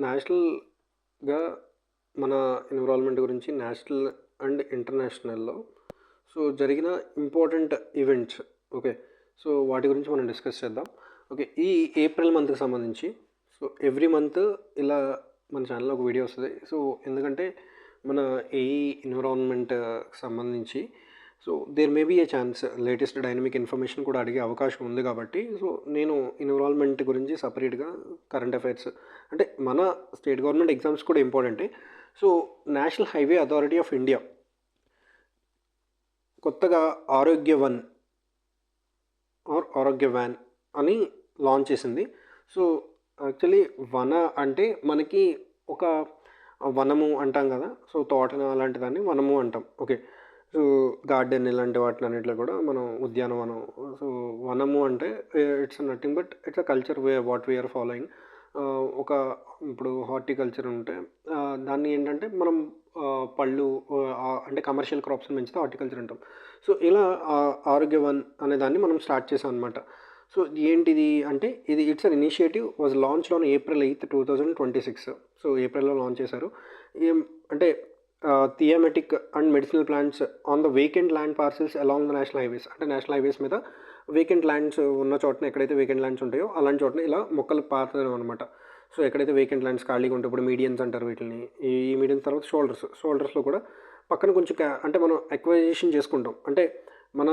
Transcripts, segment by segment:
నేషనల్‌గా మన ఎన్విరాన్మెంట్ గురించి national and ఇంటర్నేషనల్‌లో జరిగిన ఇంపార్టెంట్ ఈవెంట్స్. ఓకే. వాటి గురించి మనం డిస్కస్ చేద్దాం. ఓకే. ఈ ఏప్రిల్ మంత్‌కి సంబంధించి ఎవ్రీ మంత్ ఇలా మన ఛానల్‌లో ఒక వీడియో వస్తది. ఎందుకంటే మన ఎన్విరాన్మెంట్‌కి సంబంధించి there may be a chance latest dynamic information కూడా అడిగే అవకాశం ఉంది కాబట్టి నేను ఎన్విరాన్మెంట్ గురించి సపరేట్‌గా కరెంట్ అఫైర్స్ అంటే మన స్టేట్ గవర్నమెంట్ ఎగ్జామ్స్ కూడా ఇంపార్టెంటే. National highway authority of India కొత్తగా ఆరోగ్య వన్ ఆరోగ్య వ్యాన్ అని లాంచ్ చేసింది. యాక్చువల్లీ వన అంటే మనకి ఒక వనము అంటాం కదా, తోటన అలాంటి దాన్ని వనము అంటాం. ఓకే. గార్డెన్ ఇలాంటి వాటిలన్నిటిలో కూడా మనం ఉద్యానవనం. వనము అంటే it's nothing but it's a culture what we are following. ఒక ఇప్పుడు హార్టికల్చర్ ఉంటే దాన్ని ఏంటంటే మనం పళ్ళు అంటే కమర్షియల్ క్రాప్స్ని పెంచితే హార్టికల్చర్ అంటాం. ఇలా ఆరోగ్య వన్ అనే దాన్ని మనం స్టార్ట్ చేసాం అనమాట. ఏంటిది అంటే it's an initiative was launched on April 8, 2026. ఏప్రిల్లో లాంచ్ చేశారు. ఏం అంటే thematic and medicinal plants on the vacant land parcels along the national highways. అంటే నేషనల్ హైవేస్ మీద వేకెంట్ ల్యాండ్స్ ఉన్న చోటన ఎక్కడైతే వేకెంట్ ల్యాండ్స్ ఉంటాయో అలాంటి చోటన ఇలా మొక్కలు పాతడం అనమాట. ఎక్కడైతే వేకెంట్ ల్యాండ్స్ ఖాళీగా ఉంటాయి, ఇప్పుడు మీడియన్స్ అంటారు వీటిని. ఈ మీడియన్స్ తర్వాత షోల్డర్స్లో కూడా పక్కన కొంచెం అంటే మనం ఎక్వైజేషన్ చేసుకుంటాం. అంటే మన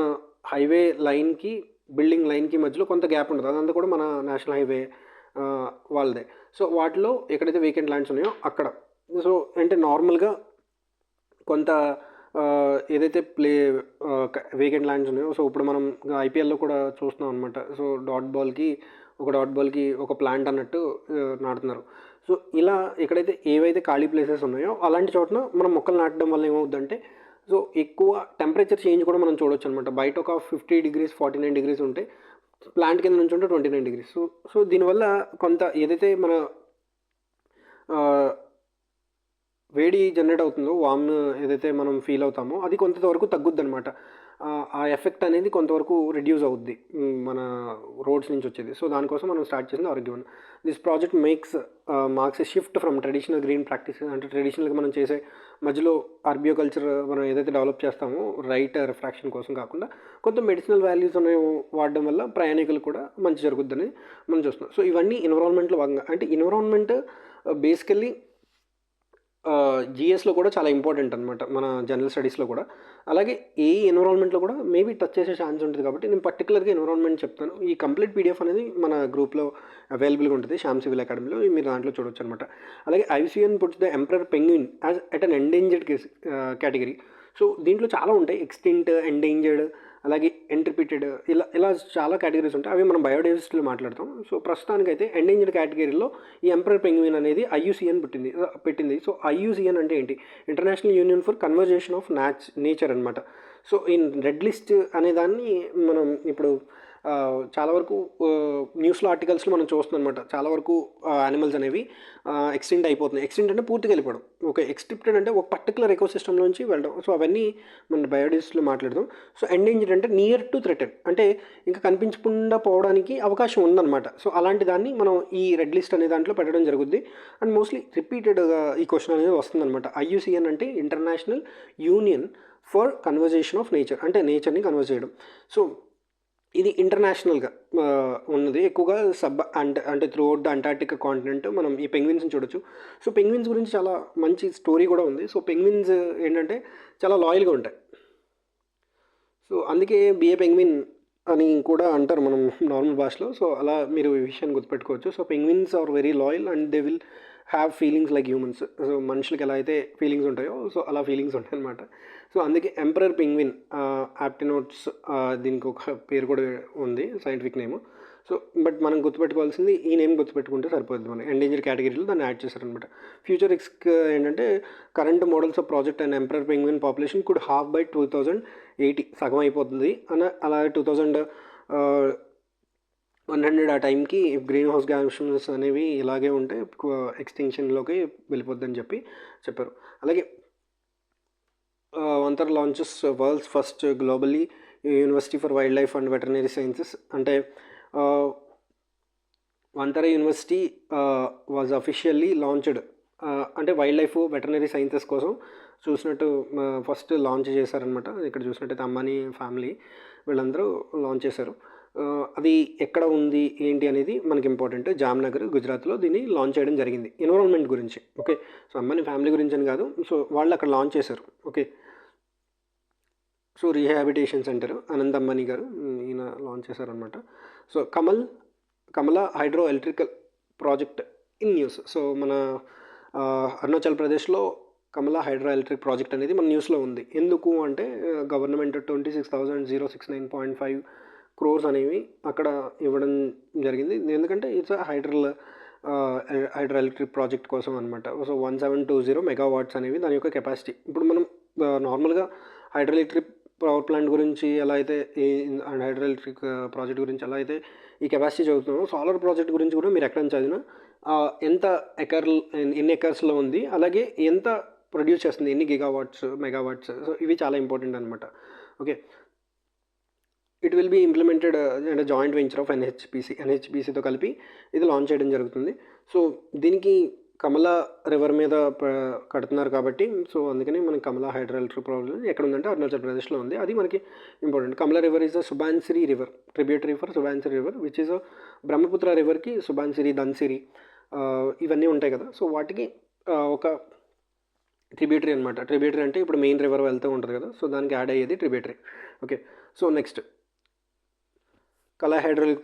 హైవే లైన్కి బిల్డింగ్ లైన్కి మధ్యలో కొంత గ్యాప్ ఉంటుంది, అదంతా కూడా మన నేషనల్ హైవే వాళ్ళదే. వాటిలో ఎక్కడైతే వేకెంట్ ల్యాండ్స్ ఉన్నాయో అక్కడ అంటే నార్మల్గా కొంత ఏదైతే వేకెంట్ ల్యాండ్స్ ఉన్నాయో ఇప్పుడు మనం ఐపీఎల్లో కూడా చూస్తున్నాం అనమాట. డాట్ బాల్కి ఒక ప్లాంట్ అన్నట్టు నాటుతున్నారు. ఇలా ఎక్కడైతే ఏవైతే ఖాళీ ప్లేసెస్ ఉన్నాయో అలాంటి చోటన మనం మొక్కలు నాటడం వల్ల ఏమవుతుందంటే ఎక్కువ టెంపరేచర్ చేంజ్ కూడా మనం చూడొచ్చు అనమాట. బయట ఒక 50 degrees 49 degrees ఉంటే ప్లాంట్ కింద నుంచి ఉంటే 29 degrees. దీనివల్ల కొంత ఏదైతే మన వేడి జనరేట్ అవుతుందో, వామ్ ఏదైతే మనం ఫీల్ అవుతామో అది కొంతవరకు తగ్గుద్ది అనమాట. ఆ ఎఫెక్ట్ అనేది కొంతవరకు రిడ్యూస్ అవుద్ది మన రోడ్స్ నుంచి వచ్చేది. దానికోసం మనం స్టార్ట్ చేసింది Arogyavan. This project marks a shift from traditional green practices. అంటే ట్రెడిషనల్గా మనం చేసే మధ్యలో ఆర్బియోకల్చర్ మనం ఏదైతే డెవలప్ చేస్తామో రైట్ రిఫ్రాక్షన్ కోసం కాకుండా కొంత మెడిసినల్ వాల్యూస్ అనేవి వాడడం వల్ల ప్రయాణికులు కూడా మంచి జరుగుద్దని మనం చూస్తున్నాం. ఇవన్నీ ఎన్విరాన్మెంట్లో భాగంగా. అంటే ఎన్విరాన్మెంట్ బేసికల్లీ జీఎస్లో కూడా చాలా ఇంపార్టెంట్ అనమాట, మన జనరల్ స్టడీస్లో కూడా. అలాగే ఎన్విరాన్మెంట్లో కూడా మేబీ టచ్ చేసే ఛాన్స్ ఉంటుంది కాబట్టి నేను పర్టికులర్గా ఎన్విరాన్మెంట్ చెప్తాను. ఈ కంప్లీట్ పీడిఎఫ్ అనేది మన గ్రూప్లో అవైలబుల్గా ఉంటుంది, శ్యామ్ సివిల్ అకాడమీలో. మీరు దాంట్లో చూడొచ్చు అనమాట. అలాగే IUCN puts the emperor penguin as at an endangered category. దీంట్లో చాలా ఉంటాయి, ఎక్స్టింక్ట్, ఎండేంజర్డ్, అలాగే ఎంట్రిపిటెడ్, ఇలా చాలా కేటగిరీస్ ఉంటాయి. అవి మనం బయోడైవర్సిటీలో మాట్లాడతాం. ప్రస్తుతానికైతే ఎండేంజర్డ్ కేటగిరీలో ఈ ఎంపరర్ పెంగ్విన్ అనేది ఐయుసిఎన్ పెట్టింది. ఐయుసిఎన్ అంటే ఏంటి? International union for conversation of nature అనమాట. ఈ రెడ్ లిస్ట్ అనే దాన్ని మనం ఇప్పుడు చాలా వరకు న్యూస్లో ఆర్టికల్స్లో మనం చూస్తున్నాం అనమాట. చాలా వరకు యానిమల్స్ అనేవి ఎక్స్టెంట్ అయిపోతున్నాయి. ఎక్స్టెంట్ అంటే పూర్తిగా వెళ్ళిపోవడం. ఓకే. ఎక్స్టింక్టెడ్ అంటే ఒక పర్టికులర్ ఎకోసిస్టంలోంచి వెళ్ళడం. అవన్నీ మన బయోడైవర్సిటీలో మాట్లాడదాం. ఎండేంజర్డ్ అంటే నియర్ టు థ్రెటెడ్, అంటే ఇంకా కనిపించకుండా పోవడానికి అవకాశం ఉందన్నమాట. అలాంటి దాన్ని మనం ఈ రెడ్ లిస్ట్ అనే దాంట్లో పెట్టడం జరుగుద్ది. అండ్ మోస్ట్లీ రిపీటెడ్గా ఈ క్వశ్చన్ అనేది వస్తుందన్నమాట. ఐయుసిఎన్ అంటే international union for conversation of nature, అంటే నేచర్ని కన్వర్స్ చేయడం. ఇది ఇంటర్నేషనల్గా ఉన్నది. ఎక్కువగా అంటే through out the Antarctic continent మనం ఈ పెంగ్విన్స్ని చూడొచ్చు. పెంగ్విన్స్ గురించి చాలా మంచి స్టోరీ కూడా ఉంది. పెంగ్విన్స్ ఏంటంటే చాలా లాయల్గా ఉంటాయి. అందుకే బిఏ పెంగ్విన్ అని కూడా అంటారు మనం నార్మల్ భాషలో. అలా మీరు ఈ విషయాన్ని గుర్తుపెట్టుకోవచ్చు. Penguins are very loyal and they will have feelings like humans. మనుషులకి ఎలా అయితే ఫీలింగ్స్ ఉంటాయో అలా ఫీలింగ్స్ ఉంటాయి అనమాట. అందుకే ఎంపరర్ పెంగ్విన్ యాప్టినోట్స్, దీనికి ఒక పేరు కూడా ఉంది, సైంటిఫిక్ నేమ్. బట్ మనం గుర్తుపెట్టుకోవాల్సింది ఈ నేమ్ గుర్తుపెట్టుకుంటే సరిపోద్ది. మనం ఎండేంజర్ కేటగిరీలో దాన్ని యాడ్ చేశారనమాట. ఫ్యూచర్ ఏంటంటే current models of project and emperor penguin population could half by 2080, సగం అయిపోతుంది అని. అలాగే 2100 ఆ టైంకి గ్రీన్ హౌస్ గ్యాసెస్ అనేవి ఇలాగే ఉంటే ఎక్స్టింక్షన్లోకి వెళ్ళిపోద్దని చెప్పారు. అలాగే Vantara launches world's first globally university for wildlife and veterinary sciences. అంటే Vantara university was officially launched. అంటే వైల్డ్ లైఫ్ వెటర్నరీ సైన్సెస్ కోసం చూసినట్టు ఫస్ట్ లాంచ్ చేశారనమాట. ఇక్కడ చూసినట్టయితే అంబానీ ఫ్యామిలీ వీళ్ళందరూ లాంచ్ చేశారు. అది ఎక్కడ ఉంది ఏంటి అనేది మనకి ఇంపార్టెంట్. జామ్నగర్ గుజరాత్లో దీన్ని లాంచ్ చేయడం జరిగింది ఎన్విరాన్మెంట్ గురించి. ఓకే, సో అంబానీ ఫ్యామిలీ గురించి అని కాదు, సో వాళ్ళు అక్కడ లాంచ్ చేశారు. Okay, so rehabilitation centre Anant Ambani గారు ఈయన లాంచ్ చేశారనమాట. So Kamala hydro electrical project in news. So మన అరుణాచల్ ప్రదేశ్లో కమలా హైడ్రో ఎలక్ట్రిక్ ప్రాజెక్ట్ అనేది మన న్యూస్లో ఉంది. ఎందుకు అంటే గవర్నమెంట్ 26,069.5 crores అనేవి అక్కడ ఇవ్వడం జరిగింది. ఎందుకంటే ఇట్స్ హైడ్రో ఎలక్ట్రిక్ ప్రాజెక్ట్ కోసం అనమాట. సో 1720 మెగావాట్స్ అనేవి దాని యొక్క కెపాసిటీ. ఇప్పుడు మనం నార్మల్గా హైడ్రో ఎలక్ట్రిక్ పవర్ ప్లాంట్ గురించి ఎలా అయితే హైడ్రో ఎలక్ట్రిక్ ప్రాజెక్ట్ గురించి ఎలా అయితే ఈ కెపాసిటీ చదువుతున్నామో, సోలార్ ప్రాజెక్ట్ గురించి కూడా మీరు ఎక్కడ చదివినా ఎంత ఎన్ని ఎకర్స్లో ఉంది, అలాగే ఎంత ప్రొడ్యూస్ చేస్తుంది, ఎన్ని గిగావాట్స్ మెగావాట్స్. సో ఇవి చాలా ఇంపార్టెంట్ అనమాట. Okay, it will be implemented అంటే జాయింట్ వెంచర్ ఆఫ్ ఎన్హెచ్పిసితో కలిపి ఇది లాంచ్ చేయడం జరుగుతుంది. సో దీనికి కమలా రివర్ మీద కడుతున్నారు కాబట్టి, సో అందుకని మనకి కమలా హైడ్రో ఎలక్ట్రిక్ ప్రాజెక్ట్ ఎక్కడ ఉందంటే అరుణాచల్ ప్రదేశ్లో ఉంది. అది మనకి important. Kamala river is the Subansiri river, tributary for Subansiri river which is Brahmaputra రివర్కి సుబాన్సిరి, ధన్సిరి ఇవన్నీ ఉంటాయి కదా. సో వాటికి ఒక ట్రిబ్యూటరీ అనమాట. ట్రిబ్యూటరీ అంటే ఇప్పుడు మెయిన్ రివర్ వెళ్తూ ఉంటుంది కదా, సో దానికి యాడ్ అయ్యేది tributary. Okay, so next Kala hydraulic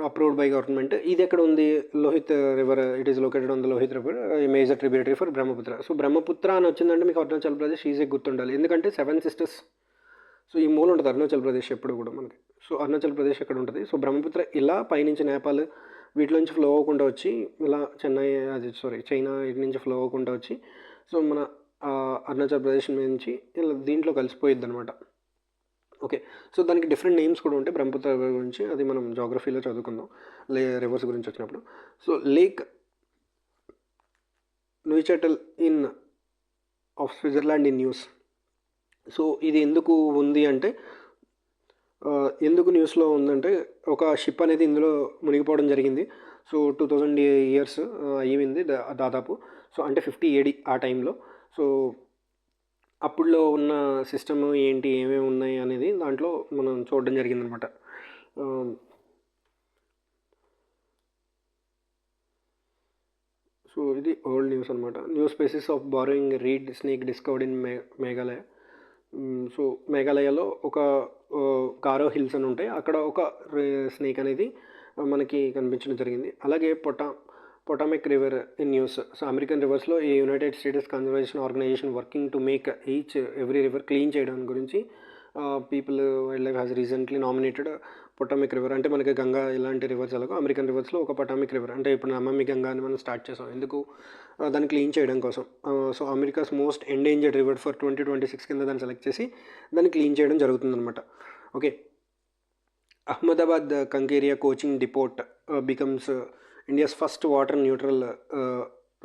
approved by government. ఇది ఎక్కడ ఉంది? Lohit river. It is located on the Lohit river, major tributary for Brahmaputra. So Brahmaputra అని వచ్చిందంటే మీకు అరుణాచల్ ప్రదేశ్ ఈజీగా గుర్తుండాలి, ఎందుకంటే 7 sisters. సో ఈ మూల ఉంటుంది అరుణాచల్ ప్రదేశ్ ఎప్పుడు కూడా మనకి. సో అరుణాచల్ ప్రదేశ్ ఎక్కడ ఉంటుంది? సో బ్రహ్మపుత్ర ఇలా పైనుంచి నేపాల్ వీటిలోంచి ఫ్లో అవ్వకుండా వచ్చి ఇలా చైనా ఇటు నుంచి ఫ్లో అవ్వకుండా వచ్చి సో మన అరుణాచల్ ప్రదేశ్ నుంచి ఇలా దీంట్లో కలిసిపోయిద్ది అనమాట. ఓకే, సో దానికి డిఫరెంట్ నేమ్స్ కూడా ఉంటాయి బ్రహ్మపుత్ర రివర్ గురించి, అది మనం జాగ్రఫీలో చదువుకుందాం రివర్స్ గురించి వచ్చినప్పుడు. So lake Neuchatel in of Switzerland in news. So ఇది ఎందుకు ఉంది అంటే, ఎందుకు న్యూస్లో ఉందంటే ఒక షిప్ అనేది ఇందులో మునిగిపోవడం జరిగింది. సో 2000 years అయ్యింది దాదాపు. సో అంటే 50 AD ఆ టైంలో. సో అప్పుడులో ఉన్న సిస్టమ్ ఏంటి, ఏమేమి ఉన్నాయి అనేది దాంట్లో మనం చూడడం జరిగిందనమాట. సో ఇది ఓల్డ్ న్యూస్ అనమాట. New species of burrowing reed snake discovered in Meghalaya. So మేఘాలయలో ఒక గారో హిల్స్ అని ఉంటాయి, అక్కడ ఒక స్నేక్ అనేది మనకి కనిపించడం జరిగింది. అలాగే Potomac river in news. So American రివర్స్లో ఈ United States conservation organization working to make every river clean చేయడం గురించి people wildlife has recently nominated Potomac river. అంటే మనకి గంగా ఇలాంటి రివర్స్ ఎలాగో అమెరికన్ రివర్స్లో ఒక పొటామిక్ రివర్, అంటే ఇప్పుడు నమామి గంగా అని మనం స్టార్ట్ చేసాం ఎందుకు, దాన్ని క్లీన్ చేయడం కోసం. So America's most endangered river for 2026 కింద దాన్ని సెలెక్ట్ చేసి దాన్ని క్లీన్ చేయడం జరుగుతుందన్నమాట. Okay, Ahmedabad Kankaria coaching depot becomes India's first water neutral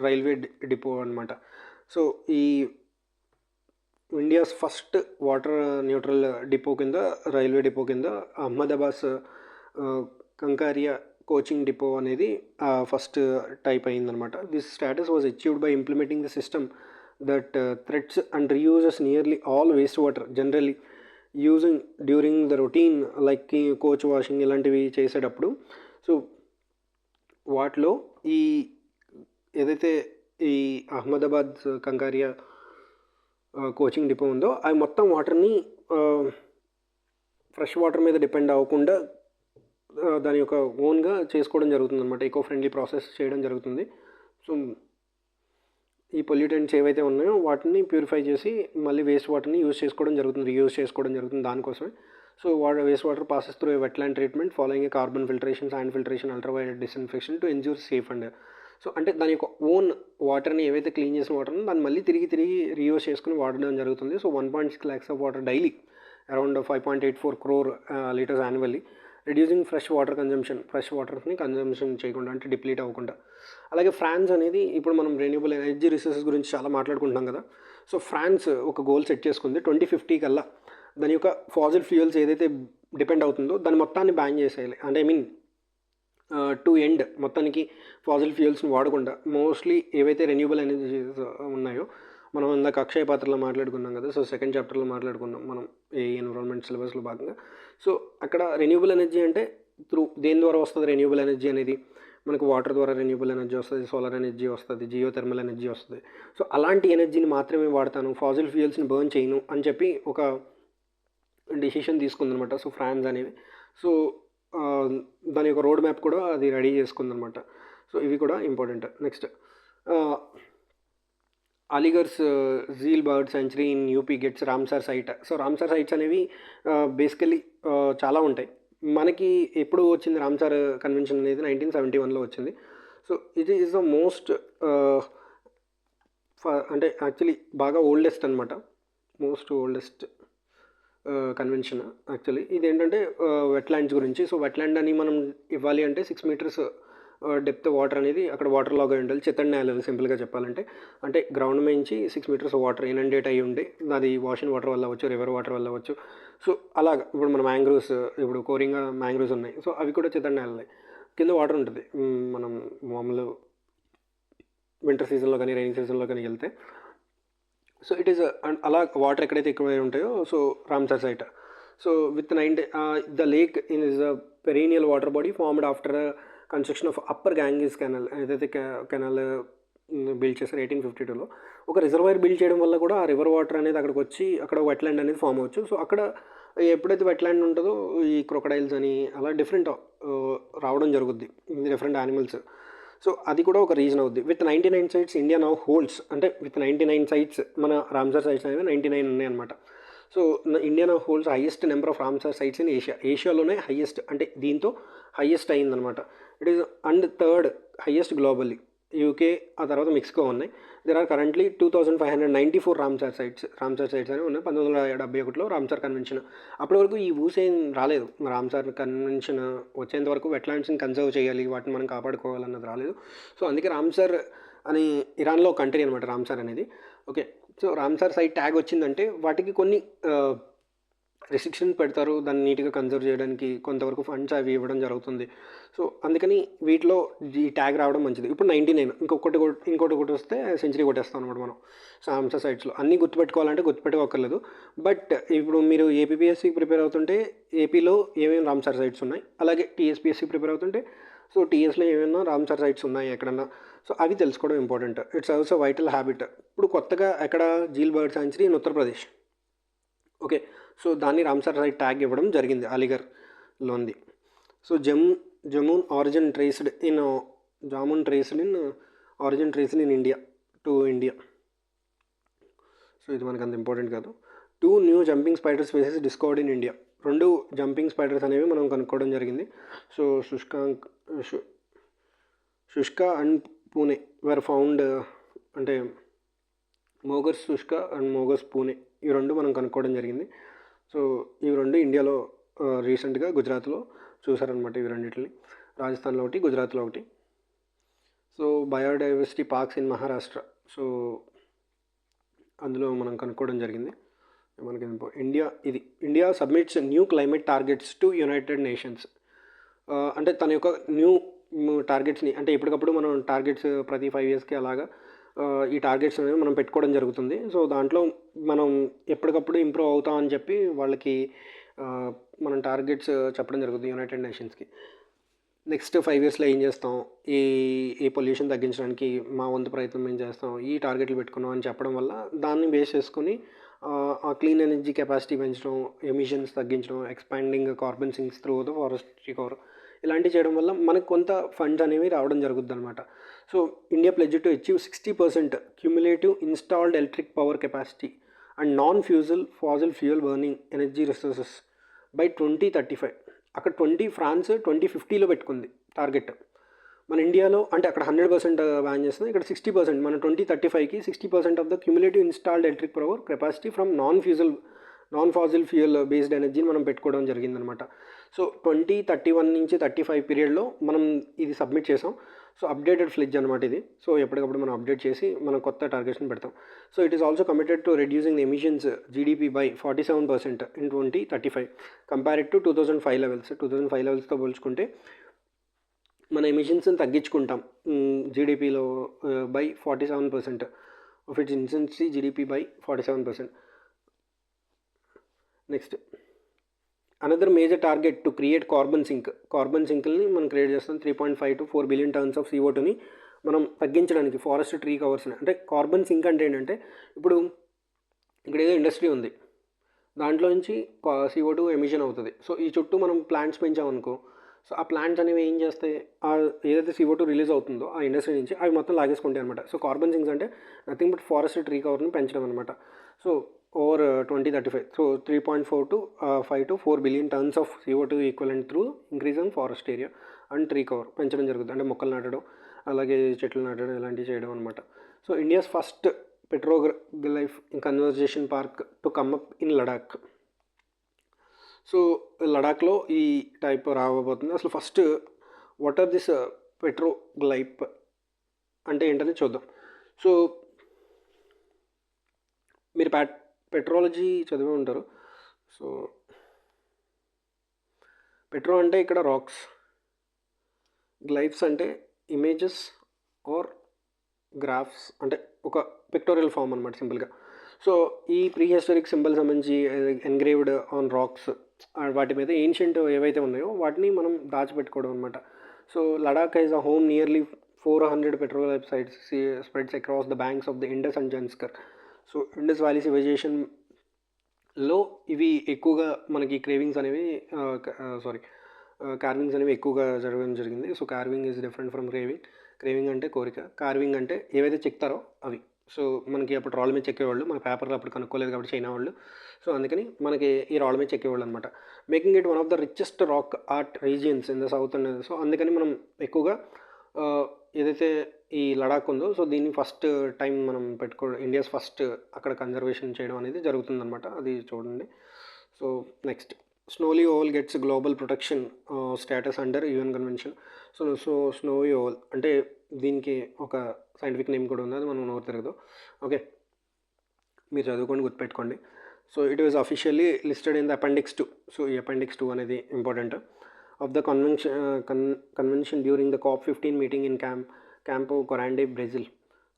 railway depot అనమాట. సో ఈ India's first water neutral depot కింద, రైల్వే డిపో కింద అహ్మదాబాద్ కంకారియా కోచింగ్ డిపో అనేది ఫస్ట్ టైప్ అయిందనమాట. This status was achieved by implementing the system that treats and reuses nearly all waste water generally using during the routine like coach washing ఇలాంటివి చేసేటప్పుడు. So వాటిలో ఈ ఏదైతే ఈ Ahmedabad Kankaria coaching depot ఉందో అవి మొత్తం వాటర్ని ఫ్రెష్ వాటర్ మీద డిపెండ్ అవ్వకుండా దాని యొక్క ఓన్గా చేసుకోవడం జరుగుతుంది అనమాట. ఈకో ఫ్రెండ్లీ ప్రాసెస్ చేయడం జరుగుతుంది. సో ఈ పొల్యూటెంట్స్ ఏవైతే ఉన్నాయో వాటిని ప్యూరిఫై చేసి మళ్ళీ వేస్ట్ వాటర్ని యూజ్ చేసుకోవడం జరుగుతుంది, రీయూజ్ చేసుకోవడం జరుగుతుంది దానికోసమే. So waste water passes through wetland treatment following A carbon filtration, sand filtration, ultraviolet disinfection to ensure safe and. So అంటే దాని యొక్క ఓన్ వాటర్ని ఏవైతే క్లీన్ చేసిన వాటర్ని దాన్ని మళ్ళీ తిరిగి రీయూజ్ చేసుకుని వాడడం జరుగుతుంది. So 1.6 lakhs of water daily, around 5.84 crore liters annually, reducing fresh water consumption, fresh వాటర్ని కన్జంప్షన్ చేయకుండా అంటే డిప్లీట్ అవ్వకుండా. అలాగే ఫ్రాన్స్ అనేది ఇప్పుడు మనం రెన్యూబుల్ ఎనర్జీ రిసోర్సెస్ గురించి చాలా మాట్లాడుకుంటున్నాం కదా. సో ఫ్రాన్స్ ఒక గోల్ సెట్ చేసుకుంది 2050 కల్లా దాని యొక్క ఫాజిల్ ఫ్యూయల్స్ ఏదైతే డిపెండ్ అవుతుందో దాని మొత్తాన్ని బ్యాన్ చేసేయాలి. అంటే టు ఎండ్ మొత్తానికి ఫాసిల్ ఫ్యూయల్స్ని వాడకుండా మోస్ట్లీ ఏవైతే రెన్యూబుల్ ఎనర్జీస్ ఉన్నాయో, మనం ఇందాక అక్షయ పాత్రలో మాట్లాడుకున్నాం కదా, సో సెకండ్ చాప్టర్లో మాట్లాడుకున్నాం మనం ఈ ఎన్విరాన్మెంట్ సిలబస్లో భాగంగా. సో అక్కడ రెన్యూబుల్ ఎనర్జీ అంటే దేని ద్వారా వస్తుంది రెన్యూబుల్ ఎనర్జీ అనేది? మనకు వాటర్ ద్వారా రెన్యూబుల్ ఎనర్జీ వస్తుంది, సోలార్ ఎనర్జీ వస్తుంది, జియో థర్మల్ ఎనర్జీ వస్తుంది. సో అలాంటి ఎనర్జీని మాత్రమే వాడతాను, ఫాసిల్ ఫ్యూయల్స్ని బర్న్ చేయను అని చెప్పి ఒక డెసిషన్ తీసుకుందనమాట. సో ఫ్రాన్స్ అనేవి. సో దాని యొక్క రోడ్ మ్యాప్ కూడా అది రెడీ చేసుకుందనమాట. సో ఇవి కూడా important. Next Aligarh's jheel bird sanctuary in UP gets Ramsar site. So Ramsar sites అనేవి బేసికలీ చాలా ఉంటాయి. మనకి ఎప్పుడు వచ్చింది రామ్సార్ కన్వెన్షన్ అనేది 1971లో వచ్చింది. సో ఇది ఈజ్ ద మోస్ట్ అంటే యాక్చువల్లీ బాగా ఓల్డెస్ట్ అనమాట, మోస్ట్ ఓల్డెస్ట్ కన్వెన్షన్ యాక్చువల్లీ. ఇదేంటంటే వెట్లాండ్స్ గురించి. సో వెట్లాండ్ అని మనం ఇవ్వాలి అంటే 6 మీటర్స్ డెప్త్ వాటర్ అనేది అక్కడ వాటర్ లాగా ఉండాలి, చిత్తడి నేలలు సింపుల్గా చెప్పాలంటే. అంటే గ్రౌండ్ నుంచి 6 మీటర్స్ వాటర్ ఇనండేట్ అయ్యి ఉండి, అది వాషింగ్ వాటర్ వల్ల అవ్వచ్చు, రివర్ వాటర్ వల్ల అవ్వచ్చు. సో అలాగ ఇప్పుడు మన మ్యాంగ్రూవ్స్, ఇప్పుడు కోరింగా మ్యాంగ్రూవ్స్ ఉన్నాయి, సో అవి కూడా చిత్తడి నేలలే, కింద వాటర్ ఉంటుంది. మనం మామూలు వింటర్ సీజన్లో కానీ రైనీ సీజన్లో కానీ వెళ్తే. సో ఇట్ ఈస్ అలా వాటర్ ఎక్కడైతే ఎక్కువ ఉంటాయో, so Ramsar site. So with the lake in is a perennial water body formed after construction of upper Ganges canal. ఏదైతే కెనాల్ బిల్డ్ చేశారు 1852లో, ఒక రిజర్వాయర్ బిల్డ్ చేయడం వల్ల కూడా ఆ రివర్ వాటర్ అనేది అక్కడికి వచ్చి అక్కడ వెట్లాండ్ అనేది ఫామ్ అవ్వచ్చు. సో అక్కడ ఎప్పుడైతే వెట్లాండ్ ఉంటుందో ఈ క్రొకడైల్స్ అని అలా డిఫరెంట్ రావడం జరుగుద్ది, డిఫరెంట్ యానిమల్స్. సో అది కూడా ఒక రీజన్ అవుద్ది. With 99 sites India now holds, అంటే విత్ 99 సైట్స్ మన రామ్సార్ సైట్స్ అనేవి 99 ఉన్నాయన్నమాట. So India now holds highest number of Ramsar sites in ఏషియాలోనే హైయెస్ట్, అంటే దీంతో హైయెస్ట్ అయిందనమాట. It is and third highest globally. UK, ఆ తర్వాత మెక్సికో ఉన్నాయి. There are currently 2594 Ramsar sites అనేవి ఉన్నాయి. 1971లో రామ్సార్ కన్వెన్షన్. అప్పటి వరకు ఈ ఊసేం రాలేదు. రామ్సార్ కన్వెన్షన్ వచ్చేంత వరకు వెట్లాండ్స్ని కన్సర్వ్ చేయాలి, వాటిని మనం కాపాడుకోవాలన్నది రాలేదు. సో అందుకే రామ్సార్ అని ఇరాన్లో కంట్రీ అనమాట రామ్సార్ అనేది. Okay, so Ramsar site tag వచ్చిందంటే వాటికి కొన్ని రెస్ట్రిక్షన్స్ పెడతారు, దాన్ని నీట్గా కన్సర్వ్ చేయడానికి కొంతవరకు ఫండ్స్ అవి ఇవ్వడం జరుగుతుంది. సో అందుకని వీటిలో ఈ ట్యాగ్ రావడం మంచిది. ఇప్పుడు 99, ఇంకోటి వస్తే సెంచరీ కొట్టేస్తాం అనమాట మనం రామ్సార్ సైట్స్లో. అన్నీ గుర్తుపెట్టుకోవాలంటే గుర్తుపెట్టుకోకర్లేదు. బట్ ఇప్పుడు మీరు ఏపీఎస్సికి ప్రిపేర్ అవుతుంటే ఏపీలో ఏమేమి రామ్సార్ సైట్స్ ఉన్నాయి, అలాగే టీఎస్పీఎస్సి ప్రిపేర్ అవుతుంటే సో టీఎస్లో ఏమైనా రామ్సార్ సైట్స్ ఉన్నాయి ఎక్కడన్నా, సో అవి తెలుసుకోవడం important. It's also vital habit. ఇప్పుడు కొత్తగా ఎక్కడ jheel bird sanctuary in Uttar Pradesh. Okay, so దాన్ని రామ్సార్ సైట్ ట్యాగ్ ఇవ్వడం జరిగింది అలీగర్లోంది. So jamun origin traced in India to India. So ఇది మనకు అంత ఇంపార్టెంట్ కాదు. 2 new jumping spider species discovered in India. 2 jumping spiders అనేవి మనం కనుక్కోవడం జరిగింది. సో శుష్క అండ్ పూణే వర్ ఫౌండ్, అంటే మోగర్స్ శుష్క అండ్ మోగర్స్ పూణే, ఈ 2 మనం కనుక్కోవడం జరిగింది. సో ఇవి 2 ఇండియాలో రీసెంట్గా గుజరాత్లో చూసారనమాట. ఇవి రెండింటిని రాజస్థాన్లో ఒకటి, గుజరాత్లో ఒకటి. So biodiversity parks in Maharashtra, so అందులో మనం కనుక్కోవడం జరిగింది. మనకి India submits new climate targets to United nations. అంటే తన యొక్క న్యూ టార్గెట్స్ని, అంటే ఎప్పటికప్పుడు మనం టార్గెట్స్ ప్రతి 5 ఇయర్స్కి అలాగా ఈ టార్గెట్స్ అనేవి మనం పెట్టుకోవడం జరుగుతుంది. సో దాంట్లో మనం ఎప్పటికప్పుడు ఇంప్రూవ్ అవుతామని చెప్పి వాళ్ళకి మనం టార్గెట్స్ చెప్పడం జరుగుతుంది యునైటెడ్ నేషన్స్కి. నెక్స్ట్ 5 ఇయర్స్లో ఏం చేస్తాం, ఈ పొల్యూషన్ తగ్గించడానికి మా వంతు ప్రయత్నం ఏం చేస్తాం, ఈ టార్గెట్లు పెట్టుకున్నాం అని చెప్పడం వల్ల దాన్ని బేస్ చేసుకొని ఆ క్లీన్ ఎనర్జీ కెపాసిటీ పెంచడం, ఎమిషన్స్ తగ్గించడం, expanding carbon sinks through the forestry cover, ఇలాంటివి చేయడం వల్ల మనకు కొంత ఫండ్స్ అనేవి రావడం జరుగుతుంది అనమాట. So India pledge to achieve 60% cumulative installed electric power capacity and non Faasil fuel burning energy resources by 2035. అక్కడ ఫ్రాన్స్ 2050లో పెట్టుకుంది టార్గెట్. మన ఇండియాలో అంటే అక్కడ 100% బ్యాన్ చేస్తుంది, ఇక్కడ 60%. మన 2035కి 60% of the cumulative installed electric power capacity from non Faasil fuel based ఎనర్జీని మనం పెట్టుకోవడం జరిగిందనమాట. సో 2031 నుంచి 35 పీరియడ్లో మనం ఇది సబ్మిట్ చేసాం. సో అప్డేటెడ్ ఫ్లెడ్జ్ అనమాట ఇది. సో ఎప్పటికప్పుడు మనం అప్డేట్ చేసి మనం కొత్త టార్గెట్స్ని పెడతాం. So it is also committed to reducing the emissions GDP by 47% in 2035 compared to 2005 levels. 2005 లెవెల్స్తో పోల్చుకుంటే మన ఎమిషన్స్ని తగ్గించుకుంటాం జీడిపిలో by 47% of its intensity GDP by 47%. Next another major target to create carbon సింక్ని మనం క్రియేట్ చేస్తాం. 3.5 to 4 బిలియన్ టన్స్ ఆఫ్ CO2ని మనం తగ్గించడానికి ఫారెస్ట్ ట్రీ కవర్స్ని. అంటే కార్బన్ సింక్ అంటే ఏంటంటే ఇప్పుడు ఇక్కడ ఏదో ఇండస్ట్రీ ఉంది, దాంట్లో నుంచి CO2 ఎమిషన్ అవుతుంది. సో ఈ చుట్టూ మనం ప్లాంట్స్ పెంచామనుకో, సో ఆ ప్లాంట్స్ అనేవి ఏం చేస్తాయి, ఏదైతే CO2 రిలీజ్ అవుతుందో ఆ ఇండస్ట్రీ నుంచి అవి మొత్తం లాగేసుకుంటాయి అనమాట. సో కార్బన్ సింక్స్ అంటే నథింగ్ బట్ ఫారెస్ట్ ట్రీ కవర్ని పెంచడం అనమాట. So over 2035, so 3.4 to 5 to 4 billion tons of CO2 equivalent through increase on forest area and tree cover పెంచడం జరుగుతుంది. అంటే మొక్కలు నాటడం, అలాగే చెట్లు నాటడం, ఇలాంటివి చేయడం అనమాట. So India's first petroglyph conservation park to come up in Ladakh. So లడాక్లో ఈ టైప్ రాబోతుంది. అసలు first what are this petroglyph అంటే ఏంటని చూద్దాం. సో మీరు పెట్రాలజీ చదివే ఉంటారు. సో పెట్రో అంటే ఇక్కడ రాక్స్, గ్లైఫ్స్ అంటే ఇమేజెస్ ఆర్ గ్రాఫ్స్, అంటే ఒక పిక్టోరియల్ ఫామ్ అనమాట సింపుల్గా. సో ఈ ప్రీ హిస్టారిక్ సింబల్ సంబంధించి ఎన్గ్రేవ్డ్ ఆన్ రాక్స్, వాటి మీద ఏన్షియంట్ ఏవైతే ఉన్నాయో వాటిని మనం దాచిపెట్టుకోవడం అనమాట. So Ladakh is a home nearly 400 petroglyph sites spreads across the banks of the Indus and Zanskar. So Indus valley సివిలైజేషన్లో ఇవి ఎక్కువగా మనకి క్రేవింగ్స్ అనేవి కార్వింగ్స్ అనేవి ఎక్కువగా జరగడం జరిగింది. So carving is different from craving అంటే కోరిక, కార్వింగ్ అంటే ఏవైతే చెక్తారో అవి. సో మనకి అప్పుడు రాళ్ళ మీద చెక్కేవాళ్ళు, మన పేపర్లో అప్పుడు కనుక్కోలేదు కాబట్టి చైనా వాళ్ళు. సో అందుకని మనకి ఈ రాళ్ళ మీద చెక్కేవాళ్ళు అనమాట. Making it one of the richest rock art regions in the south అనేది. సో అందుకని మనం ఎక్కువగా ఏదైతే ఈ లడాక్ ఉందో, సో దీన్ని ఫస్ట్ టైం మనం ఇండియాస్ ఫస్ట్ అక్కడ కన్జర్వేషన్ చేయడం అనేది జరుగుతుందన్నమాట. అది చూడండి. So next snowy owl gets global protection status under UN convention. So snowy owl అంటే దీనికి ఒక సైంటిఫిక్ నేమ్ కూడా ఉంది, అది మనం నోరు తిరగదు. ఓకే, మీరు చదువుకొని గుర్తుపెట్టుకోండి. So it was officially listed in the appendix 2. So ఈ అపెండిక్స్ 2 అనేది important of the convention during the COP15 meeting in Campo Grande, Brazil.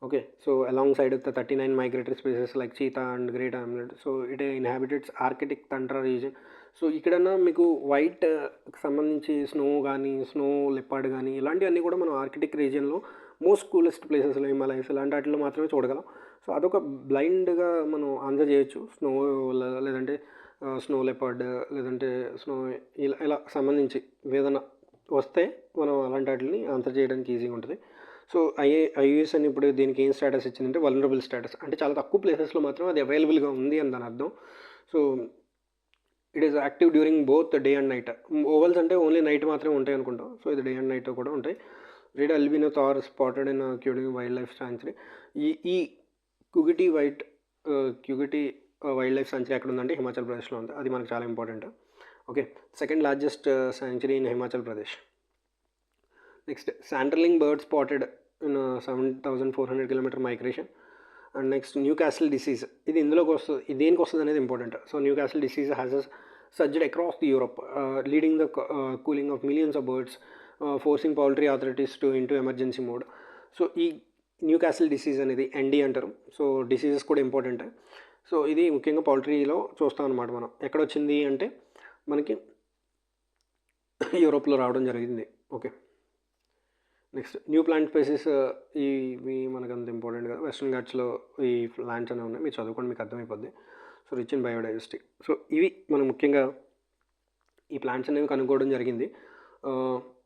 Okay, so alongside of the 39 migratory species like cheetah and great amulet, so it inhabits Arctic tundra region. So ఇక్కడన్నా మీకు white సంబంధించి snow కానీ, snow leopard కానీ ఇలాంటివన్నీ కూడా మనం Arctic రీజియన్లో most coolest ప్లేసెస్లో, హిమాలయస్ ఇలాంటి వాటిలో మాత్రమే చూడగలం. సో అదొక బ్లైండ్గా మనం ఆన్సర్ చేయొచ్చు. స్నో లేదంటే స్నో లెపర్డ్ లేదంటే స్నో ఇలా సంబంధించి ఏదైనా వస్తే మనం అలాంటి వాటిని ఆన్సర్ చేయడానికి ఈజీగా ఉంటుంది. సో ఐయుఎస్ అని ఇప్పుడు దీనికి ఏం స్టేటస్ ఇచ్చిందంటే వల్నరబుల్ స్టేటస్, అంటే చాలా తక్కువ ప్లేసెస్లో మాత్రం అది అవైలబుల్గా ఉంది అని దాని అర్థం. So it is active during both day and night. Ovals అంటే ఓన్లీ నైట్ మాత్రమే ఉంటాయి అనుకుంటాం. సో ఇది డే అండ్ నైట్ కూడా ఉంటాయి. Red albino thar spotted in Kugti wildlife sanctuary. ఈ క్యూగిటీ వైల్డ్ లైఫ్ సాంచురీ ఎక్కడ ఉందంటే హిమాచల్ ప్రదేశ్లో ఉంది. అది మనకు చాలా important. Okay, second largest sanctuary in Himachal Pradesh. Next sanderling bird spotted in 7,400 kilometre migration. And next Newcastle disease, ఇది ఇందులోకి వస్తుంది, ఇది దేనికి వస్తుంది అనేది important. So Newcastle disease has surged across the Europe, leading the culling of millions of birds, forcing poultry authorities into emergency mode. So ఈ Newcastle disease అనేది ND అంటారు. సో డిసీజెస్ కూడా ఇంపార్టెంట్. సో ఇది ముఖ్యంగా పౌల్ట్రీలో చూస్తాం అనమాట. మనం ఎక్కడ వచ్చింది అంటే మనకి యూరోప్లో రావడం జరిగింది. Okay, next new plant species, ఇవి మనకు అంత ఇంపార్టెంట్ కదా. వెస్ట్రన్ ఘాట్స్లో ఈ ప్లాంట్స్ అనేవి ఉన్నాయి, మీరు చదువుకోండి, మీకు అర్థమైపోద్ది. So rich in biodiversity. So ఇవి మనం ముఖ్యంగా ఈ ప్లాంట్స్ అనేవి కనుక్కోవడం జరిగింది.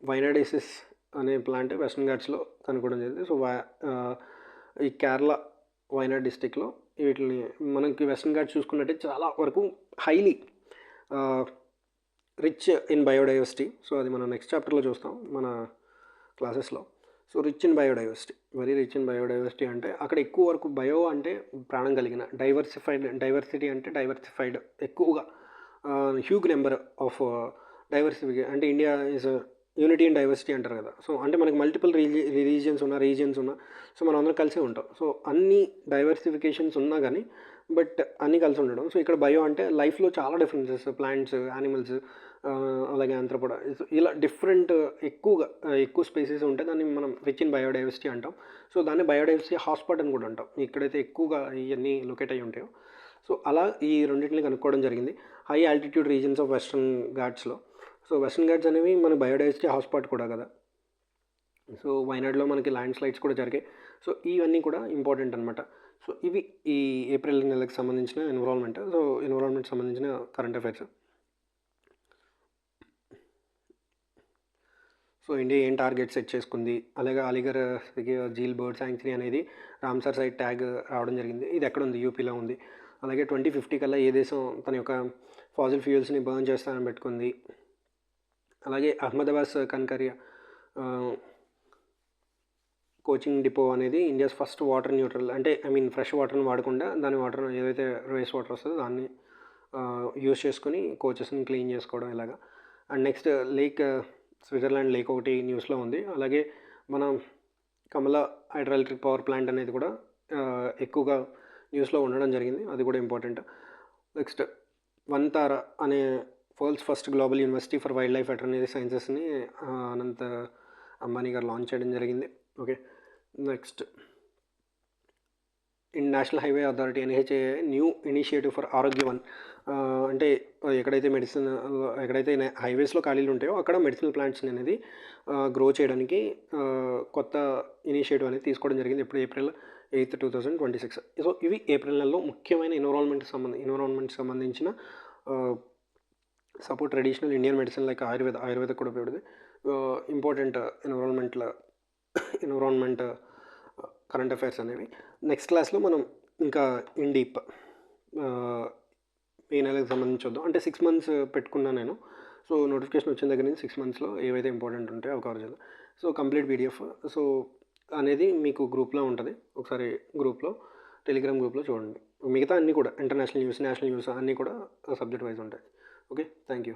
వైనాడైసిస్ అనే ప్లాంట్ వెస్ట్రన్ ఘాట్స్లో కనుక్కోవడం జరిగింది. సో ఈ కేరళ వైనాడ్ డిస్టిక్లో వీటిని మనకి వెస్ట్రన్ ఘాట్స్ చూసుకున్నట్టే చాలా వరకు highly rich in biodiversity. So అది మనం నెక్స్ట్ చాప్టర్లో చూస్తాం మన క్లాసెస్లో. So rich in biodiversity, very rich in biodiversity అంటే అక్కడ ఎక్కువ వరకు బయో అంటే ప్రాణం కలిగిన, డైవర్సిటీ అంటే డైవర్సిఫైడ్, ఎక్కువగా హ్యూజ్ నెంబర్ ఆఫ్ డైవర్సిఫికేషన్. అంటే India is unity and diversity అంటారు కదా. సో అంటే మనకి మల్టిపుల్ రీజియన్స్ ఉన్నా సో మనం అందరం కలిసే ఉంటాం. సో అన్ని డైవర్సిఫికేషన్స్ ఉన్నా కానీ బట్ అన్నీ కలిసి ఉండడం. సో ఇక్కడ బయో అంటే లైఫ్లో చాలా డిఫరెన్సెస్, ప్లాంట్స్, యానిమల్స్, అలాగే ఆంథ్రోపోడా, ఇలా డిఫరెంట్ ఎక్కువ స్పీసీస్ ఉంటే దాన్ని మనం రిచ్ ఇన్ బయోడైవర్సిటీ అంటాం. సో దాన్ని బయోడైవర్సిటీ హాట్స్పాట్ అని కూడా అంటాం, ఎక్కడైతే ఎక్కువగా ఇవన్నీ లొకేట్ అయ్యి ఉంటాయో. సో అలా ఈ రెండింటిని కనుక్కోవడం జరిగింది high altitude regions of western ఘాట్స్లో. సో వెస్ట్రన్ ఘాట్స్ అనేవి మన బయోడైవర్సిటీ హాట్స్పాట్ కూడా కదా. సో వైనాడ్లో మనకి ల్యాండ్ స్లైడ్స్ కూడా జరిగాయి. సో ఇవన్నీ కూడా ఇంపార్టెంట్ అనమాట. సో ఇవి ఈ ఏప్రిల్ నెలకు సంబంధించిన ఎన్విరాన్మెంట్. సో ఎన్విరాన్మెంట్ సంబంధించిన కరెంట్ అఫైర్స్. సో ఇండియా ఏం టార్గెట్ సెట్ చేసుకుంది, అలాగే అలీగర్ జీల్ బర్డ్ శాంక్చురీ అనేది రామ్సర్ సైట్ ట్యాగ్ రావడం జరిగింది. ఇది ఎక్కడ ఉంది, యూపీలో ఉంది. అలాగే 2050 కల్లా ఏ దేశం తన యొక్క ఫాజిల్ ఫ్యూయల్స్ని బర్న్ చేస్తానని పెట్టుకుంది. అలాగే అహ్మదాబాద్ కన్కరియా కోచింగ్ డిపో అనేది ఇండియాస్ ఫస్ట్ వాటర్ న్యూట్రల్, అంటే ఫ్రెష్ వాటర్ని వాడకుండా దాని వాటర్ ఏదైతే వేస్ట్ వాటర్ వస్తుందో దాన్ని యూస్ చేసుకుని కోచెస్ని క్లీన్ చేసుకోవడం ఇలాగా. And next lake, Switzerland lake ఒకటి న్యూస్లో ఉంది. అలాగే మన కమలా హైడ్రో ఎలక్ట్రిక్ పవర్ ప్లాంట్ అనేది కూడా ఎక్కువగా న్యూస్లో ఉండడం జరిగింది, అది కూడా ఇంపార్టెంట్. నెక్స్ట్ వంతారా అనే world's first global university for wildlife veterinary సైన్సెస్ని అనంత్ అంబానీ గారు లాంచ్ చేయడం జరిగింది. Okay, next national highway authority NHAI new initiative for Arogya one. అంటే ఎక్కడైతే హైవేస్లో ఖాళీలు ఉంటాయో అక్కడ మెడిసినల్ ప్లాంట్స్ అనేది గ్రో చేయడానికి కొత్త ఇనిషియేటివ్ అనేది తీసుకోవడం జరిగింది. ఇప్పుడు April 8, 2026. సో ఇవి ఏప్రిల్ నెలలో ముఖ్యమైన ఎన్విరాన్మెంట్ సంబంధించిన support traditional Indian medicine like Ayurveda కూడా ఉపయోగపడుతుంది. ఇంపార్టెంట్ ఎన్విరాన్మెంట్ కరెంట్ అఫైర్స్ అనేవి. నెక్స్ట్ క్లాస్లో మనం ఇంకా ఇన్ డీప్ ఈ నెలకు సంబంధించి చూద్దాం. అంటే 6 months పెట్టుకున్నాను నేను. సో నోటిఫికేషన్ వచ్చిన దగ్గర నుంచి 6 monthsలో ఏవైతే ఇంపార్టెంట్ ఉంటాయో అవి కవర్ చేద్దాం. సో కంప్లీట్ PDF సో అనేది మీకు గ్రూప్లో ఉంటుంది. ఒకసారి టెలిగ్రామ్ గ్రూప్లో చూడండి. మిగతా అన్నీ కూడా ఇంటర్నేషనల్ న్యూస్, నేషనల్ న్యూస్ అన్నీ కూడా సబ్జెక్ట్ వైజ్ ఉంటాయి. Okay, thank you.